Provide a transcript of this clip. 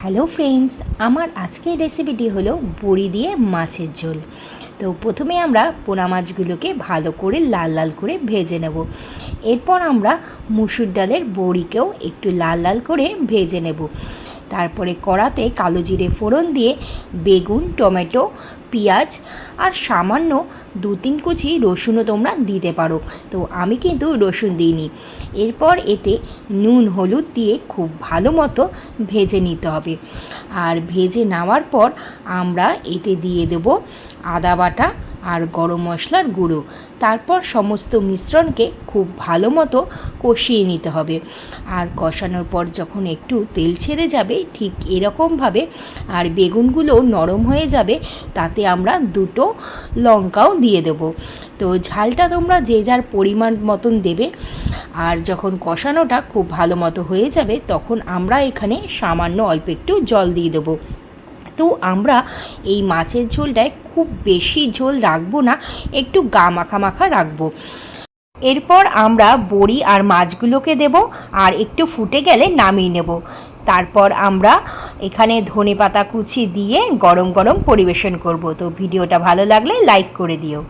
Hello friends, আমার আজকের রেসিপিটি হলো বড়ি দিয়ে মাছের ঝোল। তো প্রথমে আমরা পোনা মাছগুলোকে ভালো করে লাল লাল করে ভেজে নেব। এরপর আমরা মুসুর ডালের বড়িকেও একটু লাল লাল করে ভেজে নেব। তারপরে কড়াতে কালো জিরে ফোড়ন দিয়ে বেগুন, টমেটো, পেঁয়াজ আর সামান্য 2-3 কুচি রসুনও তোমরা দিতে পারো, তো আমি কিন্তু রসুন দিইনি। এরপর এতে নুন হলুদ দিয়ে খুব ভালো মতো ভেজে নিতে হবে। আর ভেজে নেওয়ার পর আমরা এতে দিয়ে দেব আদা বাটা আর গরম মশলার গুঁড়ো। তারপর সমস্ত মিশ্রণকে খুব ভালো মতো কষিয়ে নিতে হবে। আর কষানোর পর যখন একটু তেল ছেড়ে যাবে ঠিক এরকমভাবে আর বেগুনগুলো নরম হয়ে যাবে, তাতে আমরা 2টো লঙ্কাও দিয়ে দেব। তো ঝালটা তোমরা যে যার পরিমাণ মতন দেবে। আর যখন কষানোটা খুব ভালো মতো হয়ে যাবে তখন আমরা এখানে সামান্য অল্প একটু জল দিয়ে দেবো। তো আমরা এই মাছের ঝোলটায় খুব বেশি ঝোল রাখবো না, একটু গা মাখা মাখা রাখবো। এরপর আমরা বড়ি আর মাছগুলোকে দেব আর একটু ফুটে গেলে নামিয়ে নেব। তারপর আমরা এখানে ধনেপাতা কুচি দিয়ে গরম গরম পরিবেশন করব। তো ভিডিওটা ভালো লাগলে লাইক করে দিও।